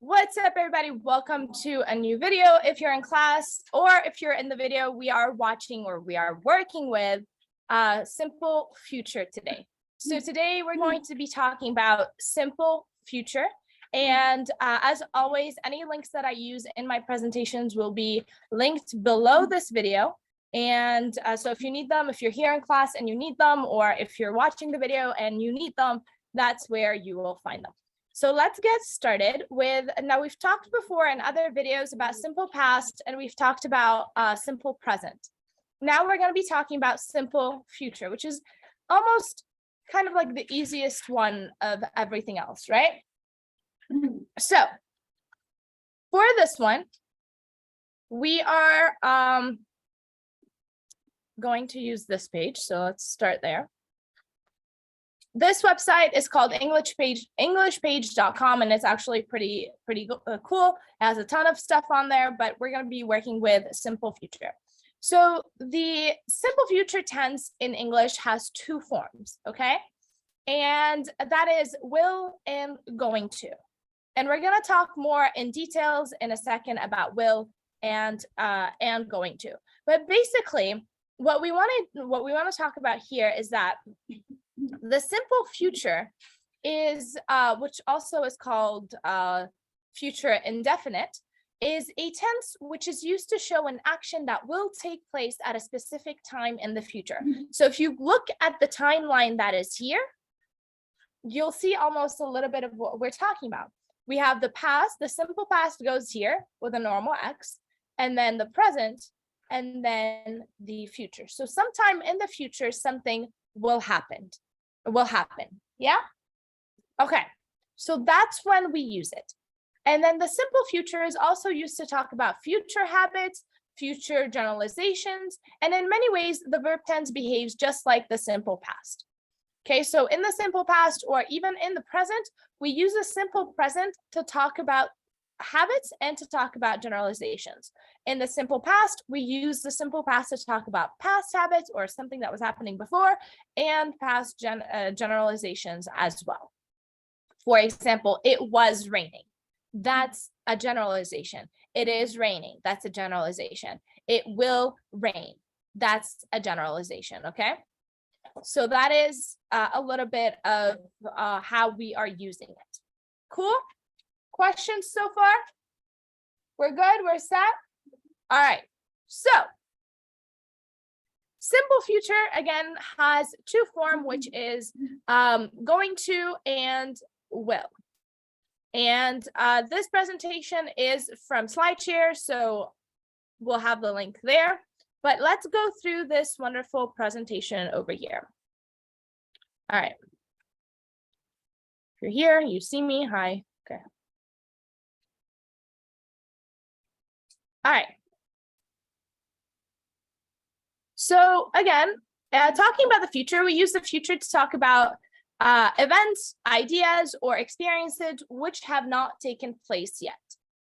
What's up, everybody? Welcome to a new video. If you're in class or if you're in the video, we are watching or we are working with Simple Future today. So today we're going to be talking about Simple Future. And as always, any links that I use in my presentations will be linked below this video. And so if you need them, if you're here in class and you need them, or if you're watching the video and you need them, that's where you will find them. So let's get started with, now we've talked before in other videos about simple past, and we've talked about simple present. Now we're going to be talking about simple future, which is almost kind of like the easiest one of everything else, right? So for this one, we are going to use this page. So let's start there. This website is called englishpage.com, and it's actually pretty cool. It has a ton of stuff on there, but we're going to be working with simple future. So the simple future tense in English has two forms, okay? And that is will and going to. And we're going to talk more in details in a second about will and going to. But basically, what we want to talk about here is that the simple future is, which also is called future indefinite, is a tense which is used to show an action that will take place at a specific time in the future. So if you look at the timeline that is here, you'll see almost a little bit of what we're talking about. We have the past, the simple past goes here with a normal X, and then the present, and then the future. So sometime in the future, something will happen. Yeah? Okay, so that's when we use it. And then the simple future is also used to talk about future habits, future generalizations, and in many ways, the verb tense behaves just like the simple past. Okay, so in the simple past or even in the present, we use the simple present to talk about habits and to talk about generalizations. In the simple past, we use the simple past to talk about past habits or something that was happening before, and past generalizations as well. For example, it was raining. That's a generalization. It is raining. That's a generalization. It will rain. That's a generalization, okay? So that is a little bit of how we are using it. Cool? Questions so far? We're good? We're set? All right. So simple future, again, has two forms, which is going to and will. And this presentation is from SlideShare, so we'll have the link there. But let's go through this wonderful presentation over here. All right. If you're here, you see me, hi. Okay. All right. So again, talking about the future, we use the future to talk about events, ideas, or experiences which have not taken place yet.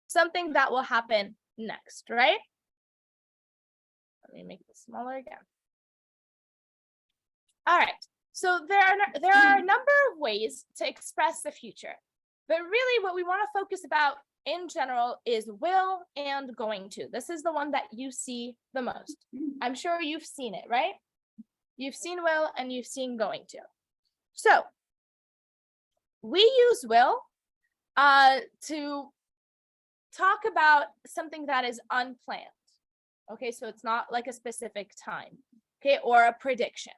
Something that will happen next, right? Let me make this smaller again. All right. So there are a number of ways to express the future, but really what we want to focus about in general is will and going to. This is the one that you see the most. I'm sure you've seen it, right? You've seen will and you've seen going to. So we use will to talk about something that is unplanned. Okay, so it's not like a specific time, okay, or a prediction.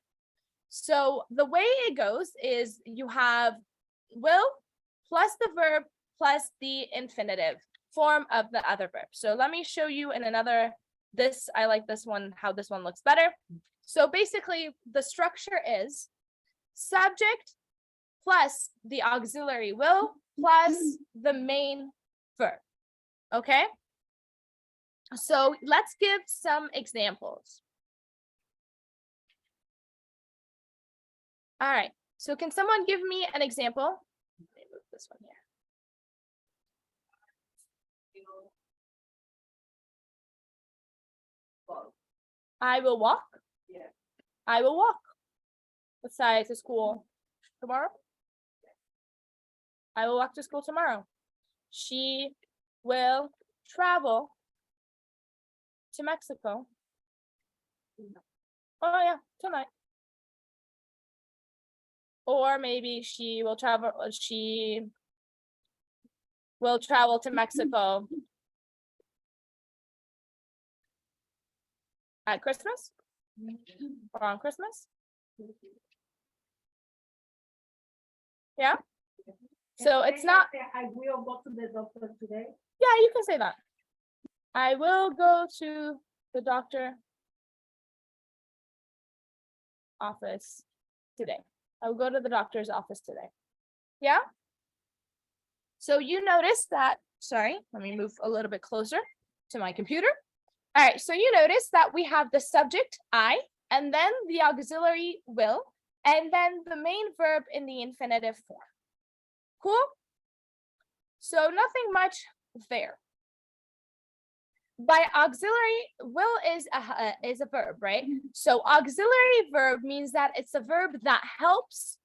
So the way it goes is you have will plus the verb plus the infinitive form of the other verb. So let me show you in another, I like this one, how this one looks better. So basically the structure is subject plus the auxiliary will plus the main verb, okay? So let's give some examples. All right, so can someone give me an example? Let me move this one here. I will walk. Yeah. I will walk. What size to school tomorrow? I will walk to school tomorrow. she will travel to Mexico. Oh yeah, tonight. Or maybe she will travel to Mexico at Christmas or on Christmas. Yeah. So it's not. I will go to the doctor today. Yeah, you can say that. I will go to the doctor office today. I will go to the doctor's office today. Yeah. So you notice that, sorry, let me move a little bit closer to my computer. All right, so you notice that we have the subject, I, and then the auxiliary will, and then the main verb in the infinitive form. Cool? So nothing much there. By auxiliary, will is a verb, right? So auxiliary verb means that it's a verb that helps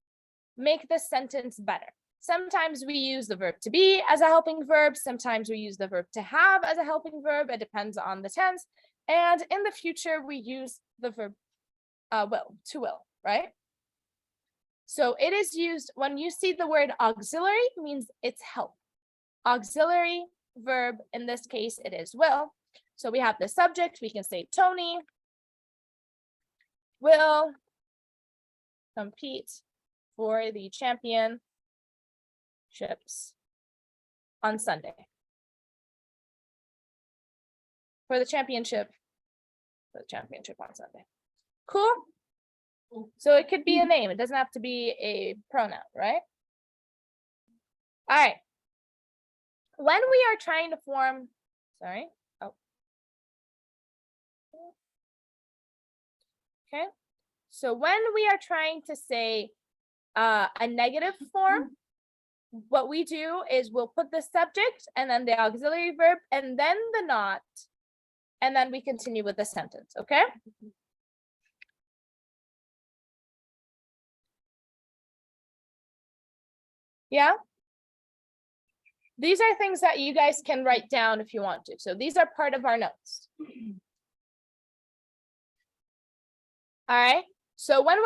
make the sentence better. Sometimes we use the verb to be as a helping verb. Sometimes we use the verb to have as a helping verb. It depends on the tense. And in the future, we use the verb will, right? So it is used when you see the word auxiliary, means it's help. Auxiliary verb, in this case, it is will. So we have the subject, we can say Tony will compete for the championships on Sunday. For the championship on Sunday. Cool? So it could be a name. It doesn't have to be a pronoun, right? All right. When we are trying to form, sorry. Oh. Okay. So when we are trying to say a negative form, what we do is we'll put the subject and then the auxiliary verb and then the not, and then we continue with the sentence, okay? Yeah? These are things that you guys can write down if you want to. So these are part of our notes. All right. So when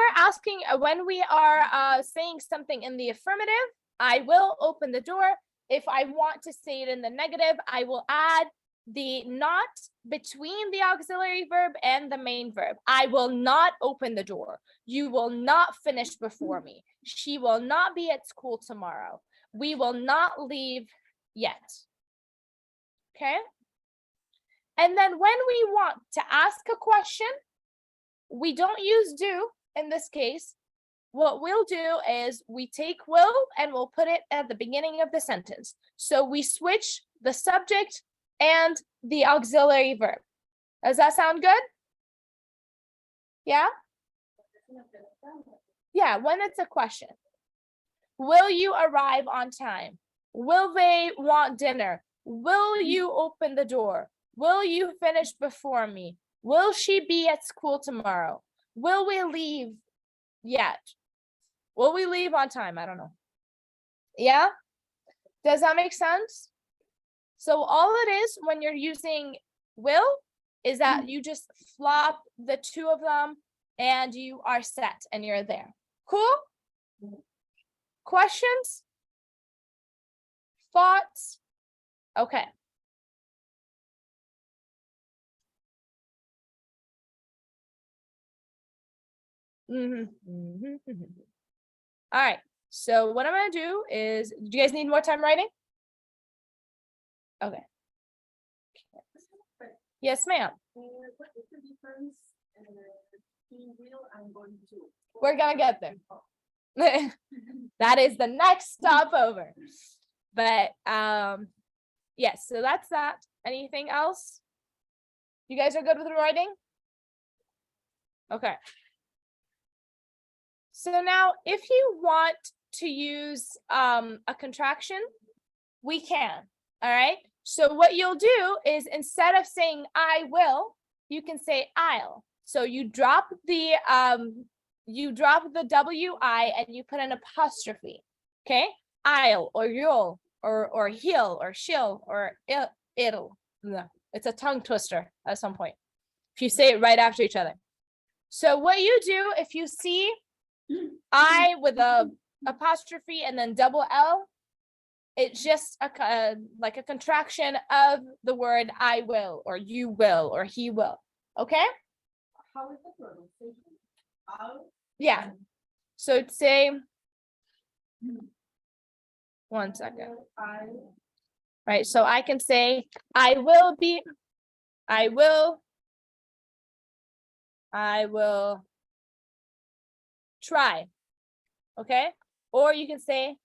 we are saying something in the affirmative, I will open the door. If I want to say it in the negative, I will add the not between the auxiliary verb and the main verb. I will not open the door. You will not finish before me. She will not be at school tomorrow. We will not leave yet. Okay? And then when we want to ask a question, we don't use do in this case. What we'll do is we take will and we'll put it at the beginning of the sentence. So we switch the subject and the auxiliary verb. Does that sound good? Yeah? Yeah, when it's a question. Will you arrive on time? Will they want dinner? Will you open the door? Will you finish before me? Will she be at school tomorrow? Will we leave yet? Will we leave on time? I don't know. Yeah? Does that make sense? So all it is when you're using will is that you just flop the two of them and you are set and you're there. Cool? Questions? Thoughts? Okay. All right. So what I'm going to do is, do you guys need more time writing? Okay. Yes, ma'am. What is the difference between will and going to? We're going to get there. That is the next stopover. But yes, so that's that. Anything else? You guys are good with the writing? Okay. So now if you want to use a contraction, we can. All right. So what you'll do is instead of saying I will, you can say I'll. So you drop the WI and you put an apostrophe. Okay. I'll or you'll. or he'll or she'll or it'll. No, it's a tongue twister at some point if you say it right after each other. So what you do if you see I with a apostrophe and then double L, it's just like a contraction of the word I will or you will or he will. Okay? How is the pronunciation? I'll. Yeah. So say 1 second. I. Right. So I can say I will try. Okay? Or you can say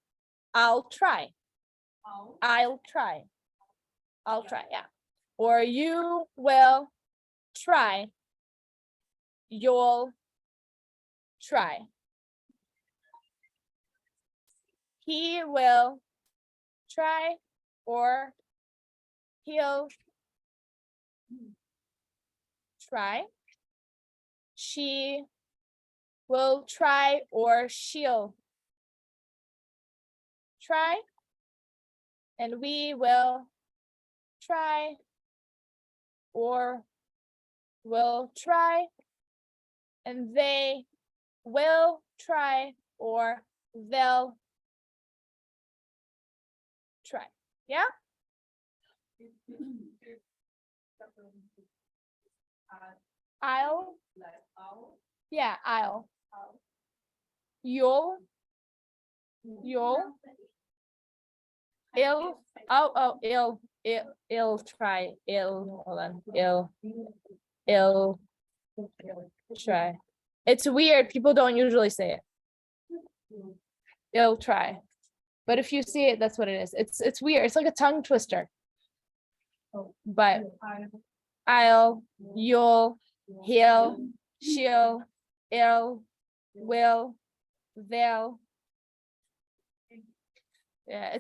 I'll try. I'll try. I'll try, yeah. Or you will try. You'll try. He will try or he'll try. She will try or she'll try. And we will try or will try. And they will try or they'll try. Yeah? I'll. Yeah, I'll. You'll. It'll try. Hold on. It'll try. It's weird. People don't usually say it. It'll try. But if you see it, that's what it is. It's weird. It's like a tongue twister. But I'll, you'll, he'll, she'll, it'll, will, they'll. Yeah,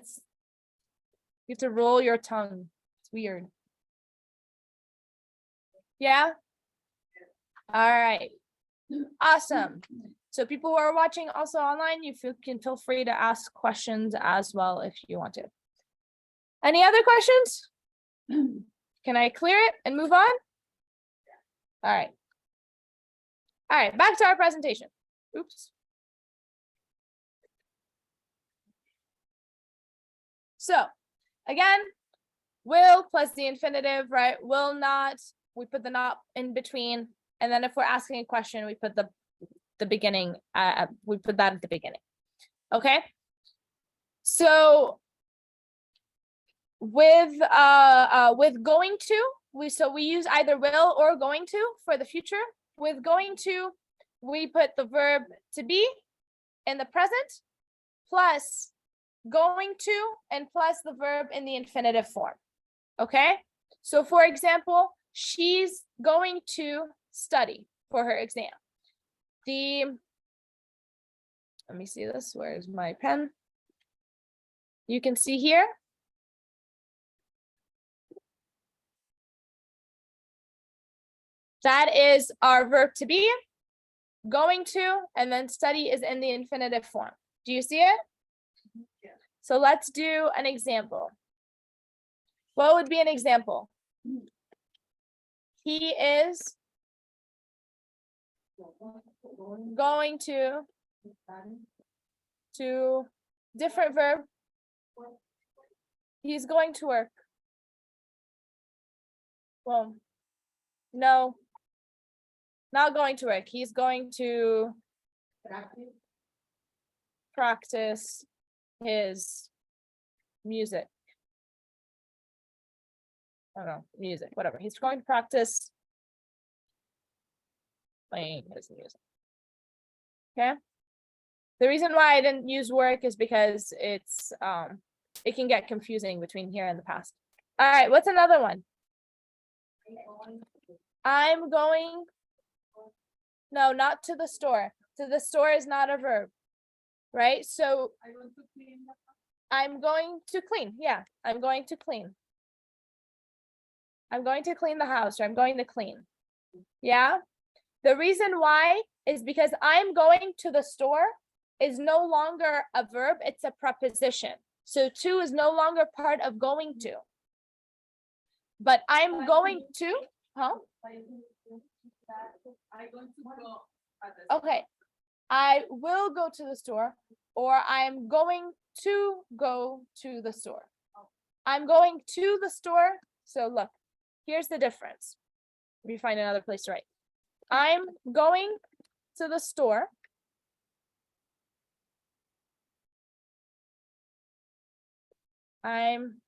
you have to roll your tongue. It's weird. Yeah? All right. Awesome. So people who are watching also online, can feel free to ask questions as well if you want to. Any other questions? Can I clear it and move on? All right. All right, back to our presentation. Oops. So again, will plus the infinitive, right? Will not, we put the not in between. And then if we're asking a question, we put the beginning, we put that at the beginning. Okay. So with going to, we use either will or going to for the future. With going to, we put the verb to be in the present plus going to and plus the verb in the infinitive form. Okay. So for example, she's going to study for her exam. Let me see this. Where's my pen? You can see here. That is our verb to be, going to, and then study is in the infinitive form. Do you see it? Yeah. So let's do an example. What would be an example? He is going to different verb. He's going to work. Well, no, not going to work. He's going to practice his music. I don't know, music, whatever. He's going to practice playing his music. Okay. The reason why I didn't use work is because it can get confusing between here and the past. All right, what's another one? I'm going. No, not to the store. To the store is not a verb, right? So I'm going to clean. Yeah, I'm going to clean. I'm going to clean the house, or I'm going to clean. Yeah. The reason why is because I'm going to the store is no longer a verb, it's a preposition. So to is no longer part of going to. But I'm going to, huh? I'm going to go at the. Okay. I will go to the store, or I'm going to go to the store. I'm going to the store. So look, here's the difference. Let me find another place to write. I'm going to the store. I'm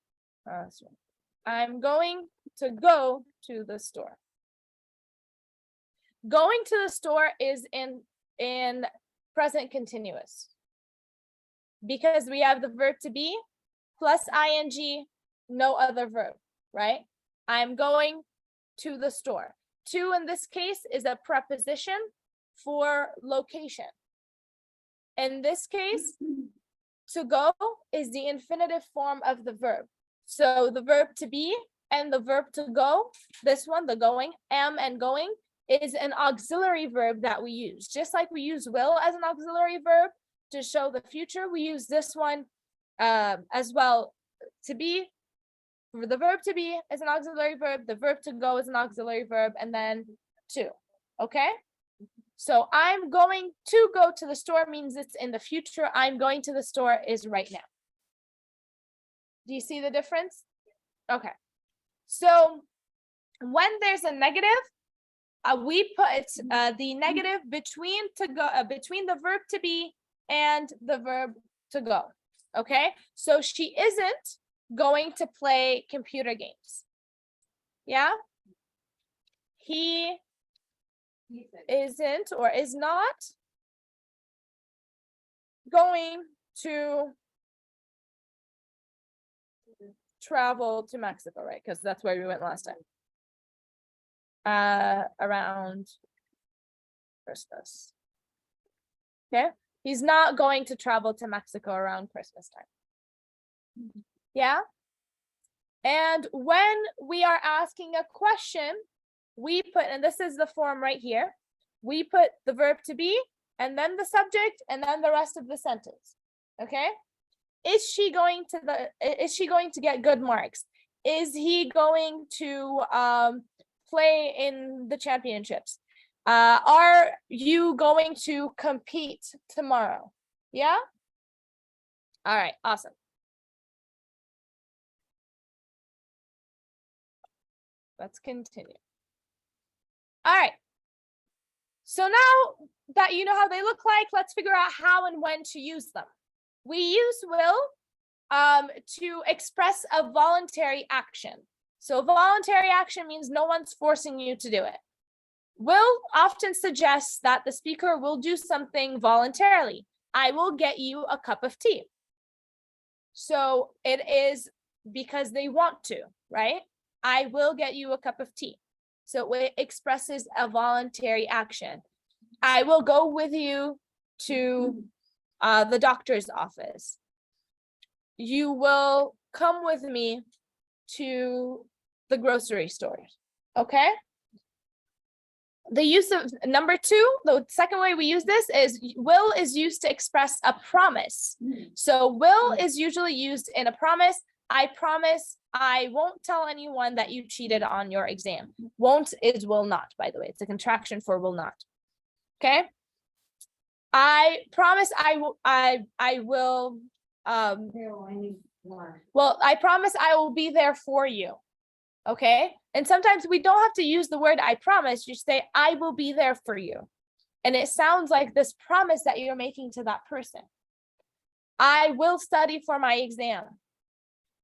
going to go to the store. Going to the store is in present continuous because we have the verb to be plus ing, no other verb, right? I'm going to the store. To in this case is a preposition for location. In this case, to go is the infinitive form of the verb. So the verb to be and the verb to go, this one, the going, am and going, is an auxiliary verb that we use. Just like we use will as an auxiliary verb to show the future, we use this one as well. To be, the verb to be is an auxiliary verb, the verb to go is an auxiliary verb, and then to, okay? So I'm going to go to the store means it's in the future. I'm going to the store is right now. Do you see the difference? Okay. So when there's a negative, we put the negative between between the verb to be and the verb to go. Okay. So she isn't going to play computer games. Yeah. He isn't or is not going to travel to Mexico, right? Because that's where we went last time. Around Christmas. Okay, he's not going to travel to Mexico around Christmas time. Yeah. And when we are asking a question, we put, and this is the form right here, we put the verb to be and then the subject and then the rest of the sentence. Okay. Is she going to get good marks? Is he going to play in the championships? Are you going to compete tomorrow? Yeah. All right, awesome. Let's continue. All right. So now that you know how they look like, let's figure out how and when to use them. We use will to express a voluntary action. So voluntary action means no one's forcing you to do it. Will often suggests that the speaker will do something voluntarily. I will get you a cup of tea. So it is because they want to, right? I will get you a cup of tea. So it expresses a voluntary action. I will go with you to the doctor's office. You will come with me to the grocery store. Okay. The use of number two, the second way we use this is will is used to express a promise. So will is usually used in a promise. I promise I won't tell anyone that you cheated on your exam. Won't is will not, by the way. It's a contraction for will not. Okay. I promise I will well, I promise I will be there for you. Okay. And sometimes we don't have to use the word I promise, you say I will be there for you. And it sounds like this promise that you're making to that person. I will study for my exam.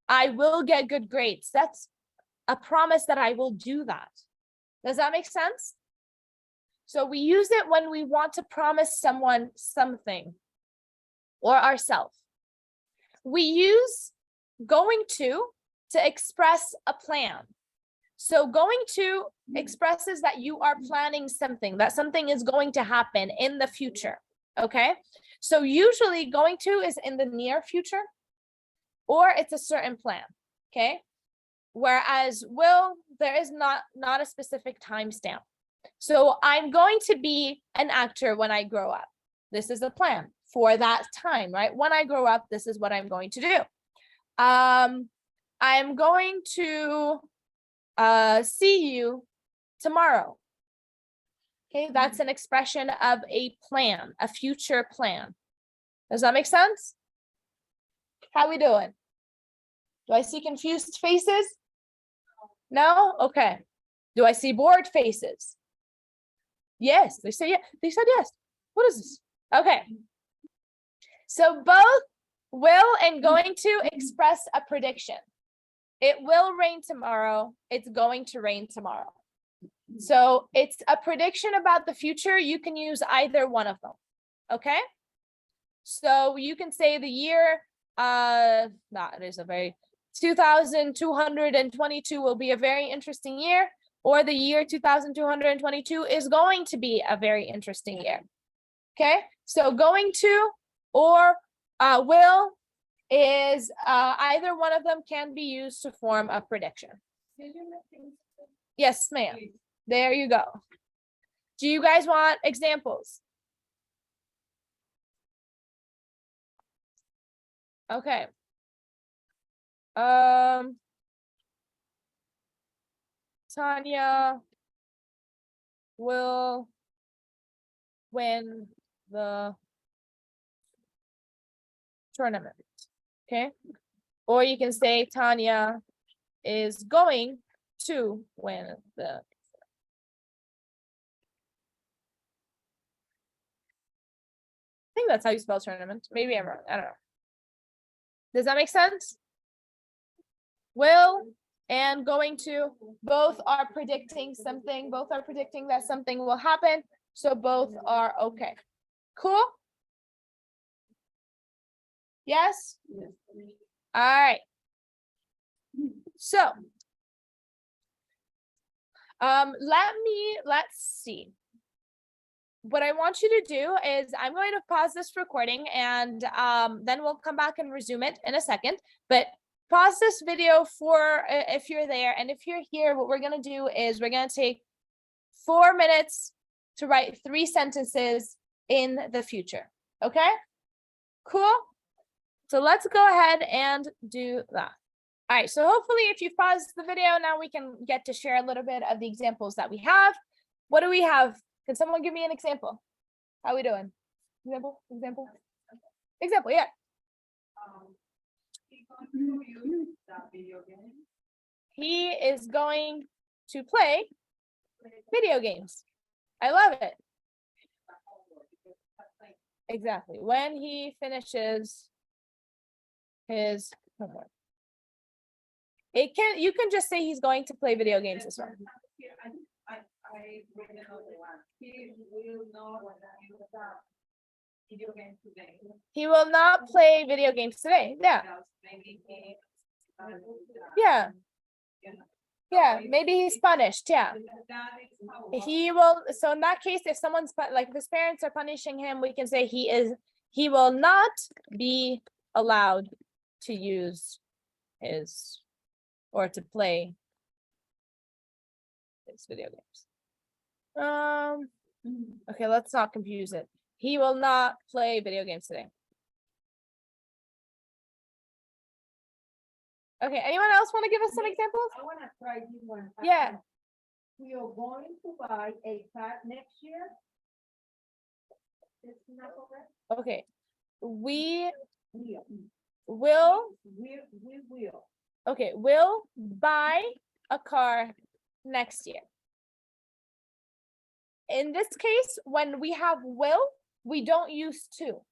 I will get good grades. That's a promise that I will do that. Does that make sense? So we use it when we want to promise someone something or ourselves. We use going to express a plan. So going to expresses that you are planning something, that something is going to happen in the future. Okay. So usually going to is in the near future or it's a certain plan. Okay. Whereas will, there is not a specific timestamp. So I'm going to be an actor when I grow up. This is a plan for that time, right? When I grow up, this is what I'm going to do. I'm going to see you tomorrow. Okay, that's an expression of a plan, a future plan. Does that make sense? How we doing? Do I see confused faces? No? Okay. Do I see bored faces? Yes, they say yes. They said yes. What is this? Okay. So both will and going to express a prediction. It will rain tomorrow. It's going to rain tomorrow. So it's a prediction about the future. You can use either one of them. Okay. So you can say the year, that is a very 2222 will be a very interesting year, or the year 2222 is going to be a very interesting year. Okay, so going to or will is either one of them can be used to form a prediction. Yes, ma'am. There you go. Do you guys want examples? Okay. Tanya will win the tournament. Okay. Or you can say Tanya is going to win the. I think that's how you spell tournament. Maybe I'm wrong. I don't know. Does that make sense? Will and going to both are predicting something. Both are predicting that something will happen. So both are okay. Cool? Yes? All right. So, let's see. What I want you to do is I'm going to pause this recording and then we'll come back and resume it in a second. But pause this video for if you're there, and if you're here, what we're going to do is we're going to take 4 minutes to write 3 sentences in the future. Okay? Cool? So let's go ahead and do that. All right, so hopefully if you've paused the video, now we can get to share a little bit of the examples that we have. What do we have? Can someone give me an example? How are we doing? Example, yeah. He is going to play video games. I love it. Exactly. When he finishes his homework. You can just say he's going to play video games as well. He will not play video games today. Yeah. Yeah. Yeah, maybe he's punished. Yeah. He will. So in that case, if someone's like if his parents are punishing him, we can say he will not be allowed to use his or to play his video games. Okay, let's not confuse it. He will not play video games today. Okay, anyone else want to give us some examples? I want to try this one. Yeah. We are going to buy a car next year. It's not correct? Okay. We Will. will, We will. okay, will buy a car next year. In this case, when we have will, we don't use to.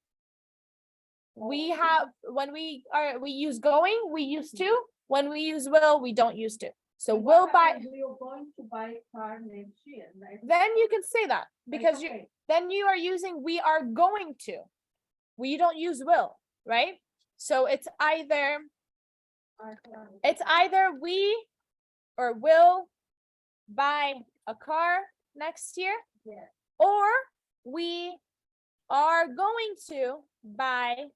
We have, when we use going, we use to. When we use will, we don't use to. So will buy. We are going to buy a car next year. Right? Then you can say that because Okay. then you are using we are going to. We don't use will, right? So it's either we or will buy a car next year, Yeah. or we are going to buy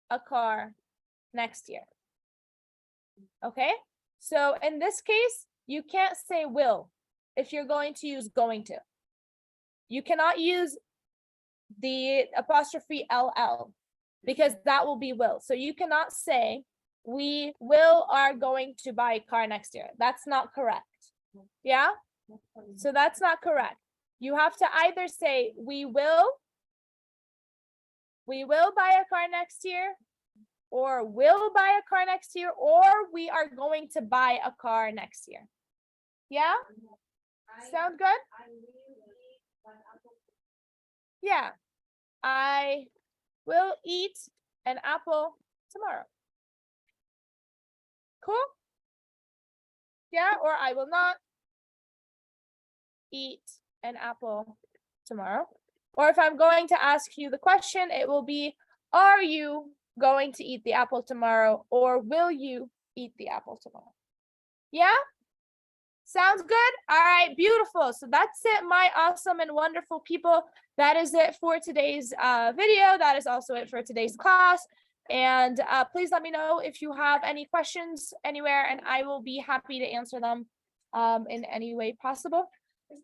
a car next year. Okay, so in this case, you can't say will if you're going to use going to. You cannot use the apostrophe LL because that will be will. So you cannot say we will are going to buy a car next year. That's not correct. Yeah? So that's not correct. You have to either say we will buy a car next year, or will buy a car next year, or we are going to buy a car next year. Yeah? Sound good? I will eat one apple. Yeah. I will eat an apple tomorrow. Cool? Yeah, or I will not eat an apple tomorrow. Or if I'm going to ask you the question, it will be, are you going to eat the apple tomorrow, or will you eat the apple tomorrow? Yeah? Sounds good? All right, beautiful. So that's it, my awesome and wonderful people. That is it for today's video. That is also it for today's class. And please let me know if you have any questions anywhere, and I will be happy to answer them in any way possible.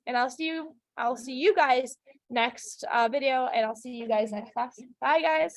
And I'll see you guys next video, and I'll see you guys next class. Bye, guys.